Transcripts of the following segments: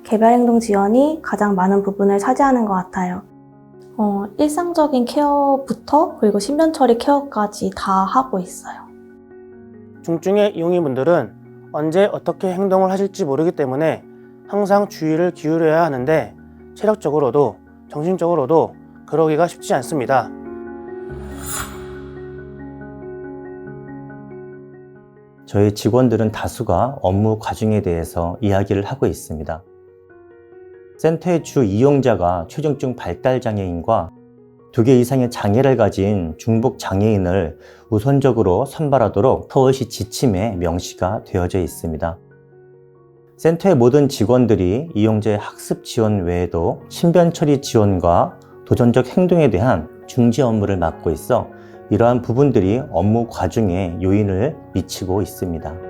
개별행동 지원이 가장 많은 부분을 차지하는 것 같아요. 일상적인 케어부터 그리고 신변처리 케어까지 다 하고 있어요. 중증의 이용인분들은 언제 어떻게 행동을 하실지 모르기 때문에 항상 주의를 기울여야 하는데 체력적으로도 정신적으로도 그러기가 쉽지 않습니다. 저희 직원들은 다수가 업무 과중에 대해서 이야기를 하고 있습니다. 센터의 주 이용자가 초중증 발달장애인과 2개 이상의 장애를 가진 중복 장애인을 우선적으로 선발하도록 서울시 지침에 명시가 되어져 있습니다. 센터의 모든 직원들이 이용자의 학습 지원 외에도 신변 처리 지원과 도전적 행동에 대한 중지 업무를 맡고 있어 이러한 부분들이 업무 과중에 요인을 미치고 있습니다.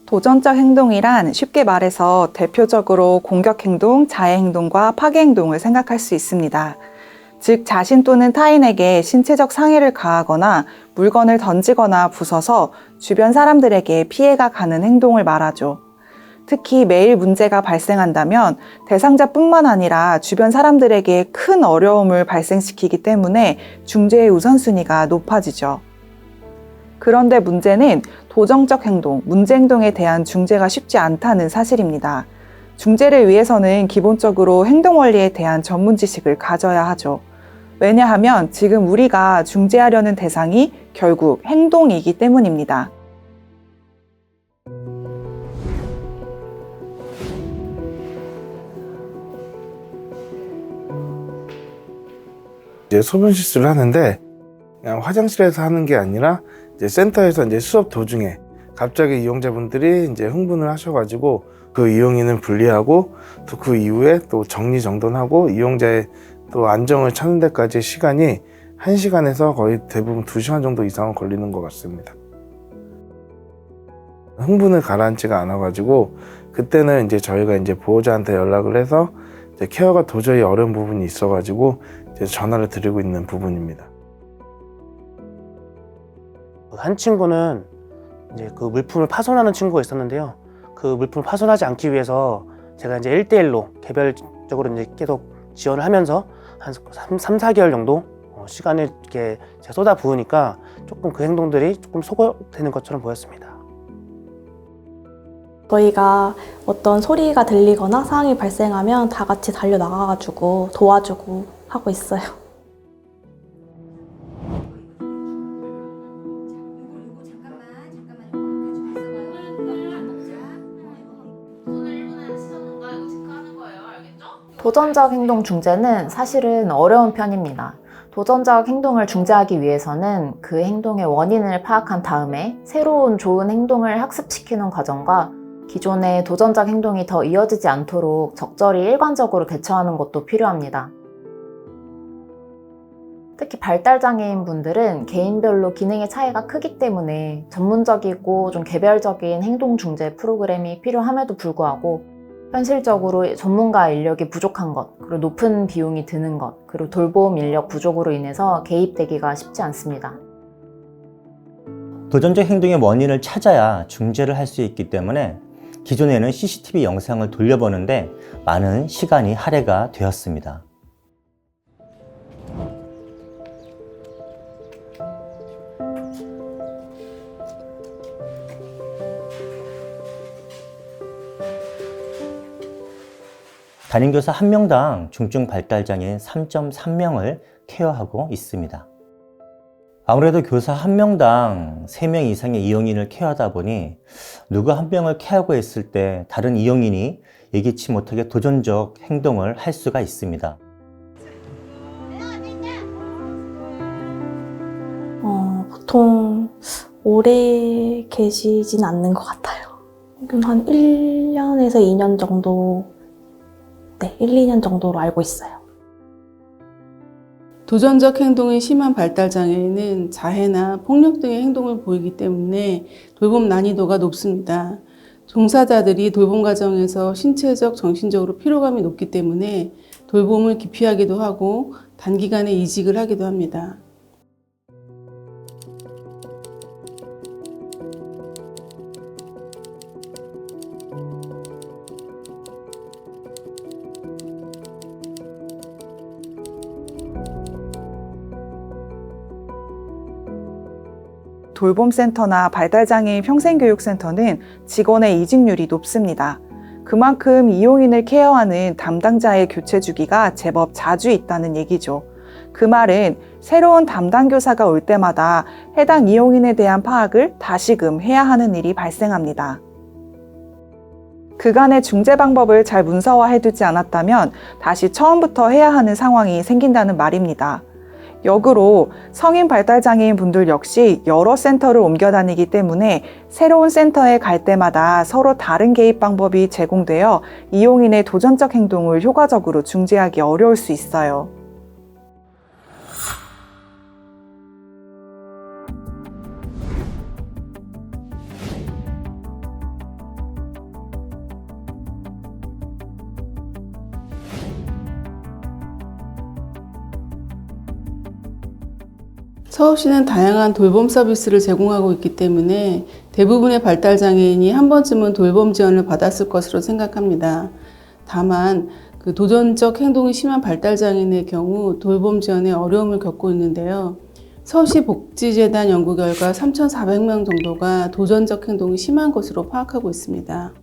도전적 행동이란 쉽게 말해서 대표적으로 공격 행동, 자해 행동과 파괴 행동을 생각할 수 있습니다. 즉, 자신 또는 타인에게 신체적 상해를 가하거나 물건을 던지거나 부숴서 주변 사람들에게 피해가 가는 행동을 말하죠. 특히 매일 문제가 발생한다면 대상자뿐만 아니라 주변 사람들에게 큰 어려움을 발생시키기 때문에 중재의 우선순위가 높아지죠. 그런데 문제는 도전적 행동, 문제 행동에 대한 중재가 쉽지 않다는 사실입니다. 중재를 위해서는 기본적으로 행동 원리에 대한 전문 지식을 가져야 하죠. 왜냐하면 지금 우리가 중재하려는 대상이 결국 행동이기 때문입니다. 이제 소변 실수를 하는데 그냥 화장실에서 하는 게 아니라 이제 센터에서 이제 수업 도중에 갑자기 이용자분들이 이제 흥분을 하셔가지고 그 이용인을 분리하고 또 그 이후에 또 정리정돈하고 이용자의 또 안정을 찾는 데까지 시간이 1시간에서 거의 대부분 2시간 정도 이상은 걸리는 것 같습니다. 흥분을 가라앉지가 않아가지고 그때는 이제 저희가 이제 보호자한테 연락을 해서 이제 케어가 도저히 어려운 부분이 있어가지고 이제 전화를 드리고 있는 부분입니다. 한 친구는 이제 그 물품을 파손하는 친구가 있었는데요. 그 물품을 파손하지 않기 위해서 제가 이제 1대1로 개별적으로 이제 계속 지원을 하면서 한 3-4개월 정도 시간을 이렇게 제가 쏟아 부으니까 조금 그 행동들이 조금 소거되는 것처럼 보였습니다. 저희가 어떤 소리가 들리거나 상황이 발생하면 다 같이 달려나가가지고 도와주고 하고 있어요. 도전적 행동 중재는 사실은 어려운 편입니다. 도전적 행동을 중재하기 위해서는 그 행동의 원인을 파악한 다음에 새로운 좋은 행동을 학습시키는 과정과 기존의 도전적 행동이 더 이어지지 않도록 적절히 일관적으로 대처하는 것도 필요합니다. 특히 발달장애인 분들은 개인별로 기능의 차이가 크기 때문에 전문적이고 좀 개별적인 행동 중재 프로그램이 필요함에도 불구하고 현실적으로 전문가 인력이 부족한 것, 그리고 높은 비용이 드는 것, 그리고 돌봄 인력 부족으로 인해서 개입되기가 쉽지 않습니다. 도전적 행동의 원인을 찾아야 중재를 할 수 있기 때문에 기존에는 CCTV 영상을 돌려보는데 많은 시간이 할애가 되었습니다. 담임교사 1명당 중증 발달장애인 3.3명을 케어하고 있습니다. 아무래도 교사 1명당 3명 이상의 이용인을 케어하다 보니 누구 한 명을 케어하고 있을 때 다른 이용인이 예기치 못하게 도전적 행동을 할 수가 있습니다. 보통 오래 계시진 않는 것 같아요. 한 1년에서 2년 정도, 1-2년 정도로 알고 있어요. 도전적 행동이 심한 발달장애인은 자해나 폭력 등의 행동을 보이기 때문에 돌봄 난이도가 높습니다. 종사자들이 돌봄 과정에서 신체적, 정신적으로 피로감이 높기 때문에 돌봄을 기피하기도 하고 단기간에 이직을 하기도 합니다. 돌봄센터나 발달장애인 평생교육센터는 직원의 이직률이 높습니다. 그만큼 이용인을 케어하는 담당자의 교체 주기가 제법 자주 있다는 얘기죠. 그 말은 새로운 담당 교사가 올 때마다 해당 이용인에 대한 파악을 다시금 해야 하는 일이 발생합니다. 그간의 중재 방법을 잘 문서화해두지 않았다면 다시 처음부터 해야 하는 상황이 생긴다는 말입니다. 역으로 성인 발달장애인 분들 역시 여러 센터를 옮겨 다니기 때문에 새로운 센터에 갈 때마다 서로 다른 개입 방법이 제공되어 이용인의 도전적 행동을 효과적으로 중재하기 어려울 수 있어요. 서울시는 다양한 돌봄 서비스를 제공하고 있기 때문에 대부분의 발달장애인이 한 번쯤은 돌봄 지원을 받았을 것으로 생각합니다. 다만 도전적 행동이 심한 발달장애인의 경우 돌봄 지원에 어려움을 겪고 있는데요. 서울시 복지재단 연구 결과 3,400명 정도가 도전적 행동이 심한 것으로 파악하고 있습니다.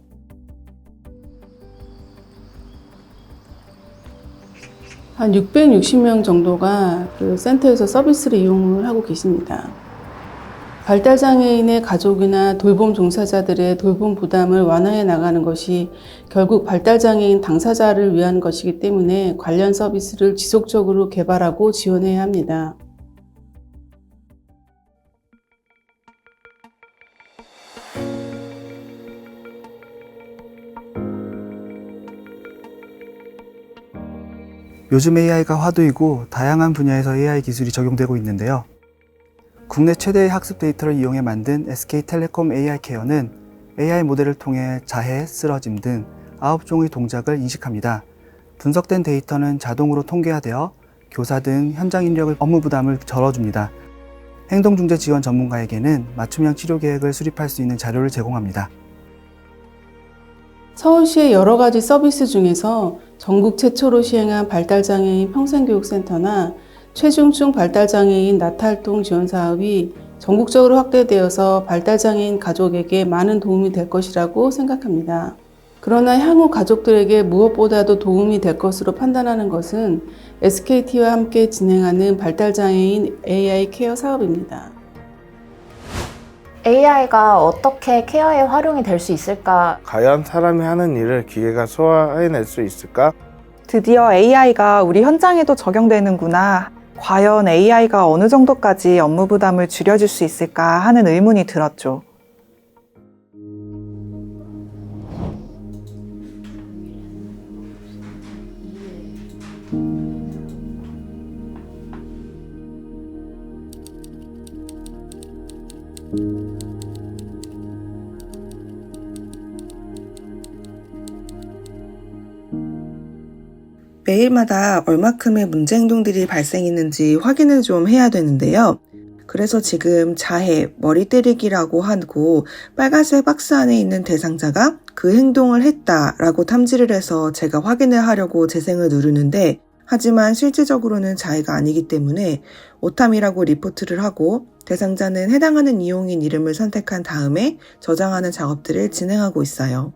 한 660명 정도가 그 센터에서 서비스를 이용을 하고 계십니다. 발달장애인의 가족이나 돌봄 종사자들의 돌봄 부담을 완화해 나가는 것이 결국 발달장애인 당사자를 위한 것이기 때문에 관련 서비스를 지속적으로 개발하고 지원해야 합니다. 요즘 AI가 화두이고 다양한 분야에서 AI 기술이 적용되고 있는데요. 국내 최대의 학습 데이터를 이용해 만든 SK텔레콤 AI 케어는 AI 모델을 통해 자해, 쓰러짐 등 9종의 동작을 인식합니다. 분석된 데이터는 자동으로 통계화되어 교사 등 현장 인력의 업무 부담을 덜어줍니다. 행동중재 지원 전문가에게는 맞춤형 치료 계획을 수립할 수 있는 자료를 제공합니다. 서울시의 여러 가지 서비스 중에서 전국 최초로 시행한 발달장애인 평생교육센터나 최중증 발달장애인 나탈동 지원 사업이 전국적으로 확대되어서 발달장애인 가족에게 많은 도움이 될 것이라고 생각합니다. 그러나 향후 가족들에게 무엇보다도 도움이 될 것으로 판단하는 것은 SKT와 함께 진행하는 발달장애인 AI 케어 사업입니다. AI가 어떻게 케어에 활용이 될 수 있을까? 과연 사람이 하는 일을 기계가 소화해낼 수 있을까? 드디어 AI가 우리 현장에도 적용되는구나. 과연 AI가 어느 정도까지 업무 부담을 줄여줄 수 있을까 하는 의문이 들었죠. 매일마다 얼마큼의 문제 행동들이 발생했는지 확인을 좀 해야 되는데요. 그래서 지금 자해, 머리 때리기라고 하고 빨간색 박스 안에 있는 대상자가 그 행동을 했다라고 탐지를 해서 제가 확인을 하려고 재생을 누르는데 하지만 실질적으로는 자해가 아니기 때문에 오탐이라고 리포트를 하고 대상자는 해당하는 이용인 이름을 선택한 다음에 저장하는 작업들을 진행하고 있어요.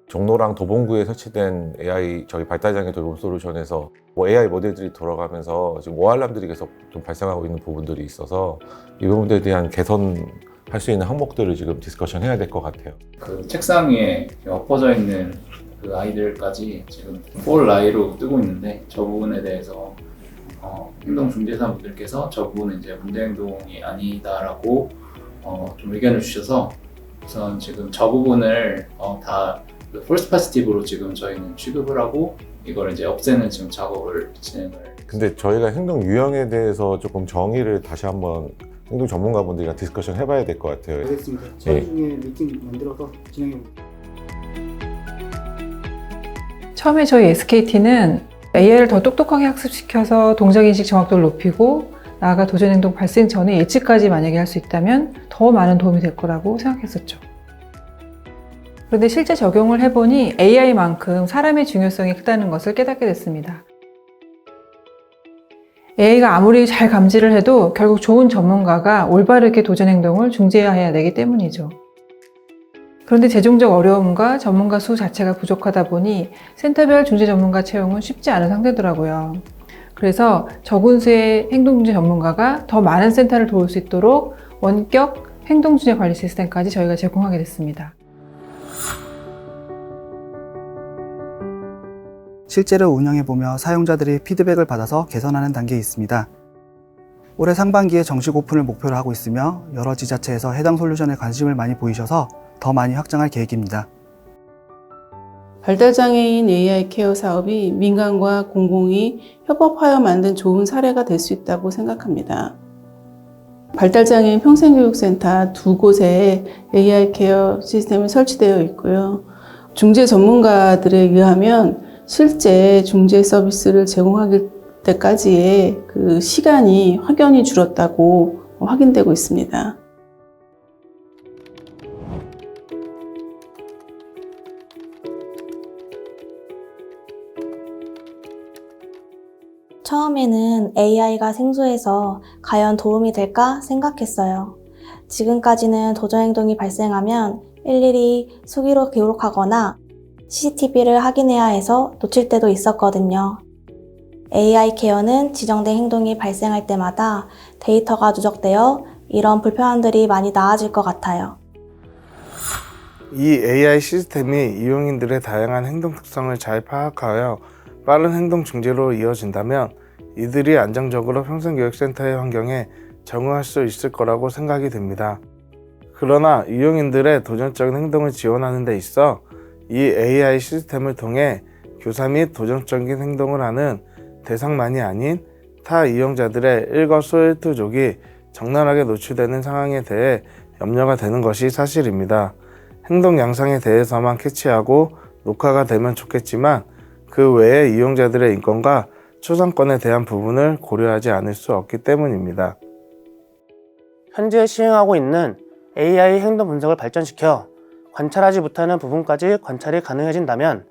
종로랑 도봉구에 설치된 AI 저희 발달장애 돌봄 솔루션에서 AI 모델들이 돌아가면서 지금 오알람들이 계속 좀 발생하고 있는 부분들이 있어서 이 부분들에 대한 개선할 수 있는 항목들을 지금 디스커션 해야 될 것 같아요. 그 책상 위에 엎어져 있는 그 아이들까지 지금 폴 라이로 뜨고 있는데 저 부분에 대해서 행동중재사 분들께서 저 부분은 이제 문제 행동이 아니다라고 좀 의견을 주셔서 우선 지금 저 부분을 다 폴스 파지티브로 지금 저희는 취급을 하고 이걸 이제 없애는 지금 작업을 진행을. 근데 저희가 행동 유형에 대해서 조금 정의를 다시 한번 행동 전문가분들이랑 디스커션 해봐야 될 것 같아요. 알겠습니다. 저희 중에 미팅 만들어서 진행해볼게요. 처음에 저희 SKT는 AI를 더 똑똑하게 학습시켜서 동작인식 정확도를 높이고 나아가 도전행동 발생 전에 예측까지 만약에 할 수 있다면 더 많은 도움이 될 거라고 생각했었죠. 그런데 실제 적용을 해보니 AI만큼 사람의 중요성이 크다는 것을 깨닫게 됐습니다. AI가 아무리 잘 감지를 해도 결국 좋은 전문가가 올바르게 도전행동을 중재해야 되기 때문이죠. 그런데 재정적 어려움과 전문가 수 자체가 부족하다 보니 센터별 중재 전문가 채용은 쉽지 않은 상태더라고요. 그래서 적은 수의 행동중재 전문가가 더 많은 센터를 도울 수 있도록 원격 행동중재 관리 시스템까지 저희가 제공하게 됐습니다. 실제로 운영해보며 사용자들이 피드백을 받아서 개선하는 단계에 있습니다. 올해 상반기에 정식 오픈을 목표로 하고 있으며 여러 지자체에서 해당 솔루션에 관심을 많이 보이셔서 더 많이 확장할 계획입니다. 발달장애인 AI 케어 사업이 민간과 공공이 협업하여 만든 좋은 사례가 될 수 있다고 생각합니다. 발달장애인 평생교육센터 2곳에 AI 케어 시스템이 설치되어 있고요. 중재 전문가들에 의하면 실제 중재 서비스를 제공하기 때까지의 그 시간이 확연히 줄었다고 확인되고 있습니다. 처음에는 AI가 생소해서 과연 도움이 될까 생각했어요. 지금까지는 도전행동이 발생하면 일일이 수기로 기록하거나 CCTV를 확인해야 해서 놓칠 때도 있었거든요. AI 케어는 지정된 행동이 발생할 때마다 데이터가 누적되어 이런 불편함들이 많이 나아질 것 같아요. 이 AI 시스템이 이용인들의 다양한 행동 특성을 잘 파악하여 빠른 행동 중재로 이어진다면 이들이 안정적으로 평생교육센터의 환경에 적응할 수 있을 거라고 생각이 됩니다. 그러나 이용인들의 도전적인 행동을 지원하는 데 있어 이 AI 시스템을 통해 교사 및 도전적인 행동을 하는 대상만이 아닌 타 이용자들의 일거수일투족이 적나라하게 노출되는 상황에 대해 염려가 되는 것이 사실입니다. 행동 양상에 대해서만 캐치하고 녹화가 되면 좋겠지만 그 외에 이용자들의 인권과 초상권에 대한 부분을 고려하지 않을 수 없기 때문입니다. 현재 시행하고 있는 AI 행동 분석을 발전시켜 관찰하지 못하는 부분까지 관찰이 가능해진다면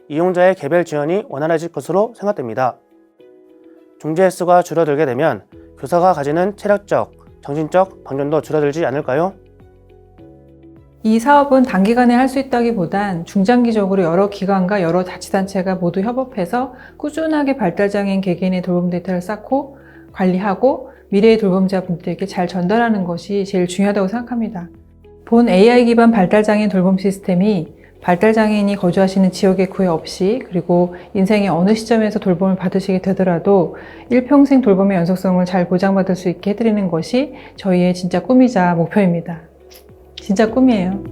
이용자의 개별 지원이 원활해질 것으로 생각됩니다. 중재 횟수가 줄어들게 되면 교사가 가지는 체력적, 정신적 방전도 줄어들지 않을까요? 이 사업은 단기간에 할 수 있다기보단 중장기적으로 여러 기관과 여러 자치단체가 모두 협업해서 꾸준하게 발달장애인 개개인의 돌봄 데이터를 쌓고 관리하고 미래의 돌봄자분들에게 잘 전달하는 것이 제일 중요하다고 생각합니다. 본 AI 기반 발달장애인 돌봄 시스템이 발달장애인이 거주하시는 지역의 구애 없이 그리고 인생의 어느 시점에서 돌봄을 받으시게 되더라도 일평생 돌봄의 연속성을 잘 보장받을 수 있게 해드리는 것이 저희의 진짜 꿈이자 목표입니다. 진짜 꿈이에요.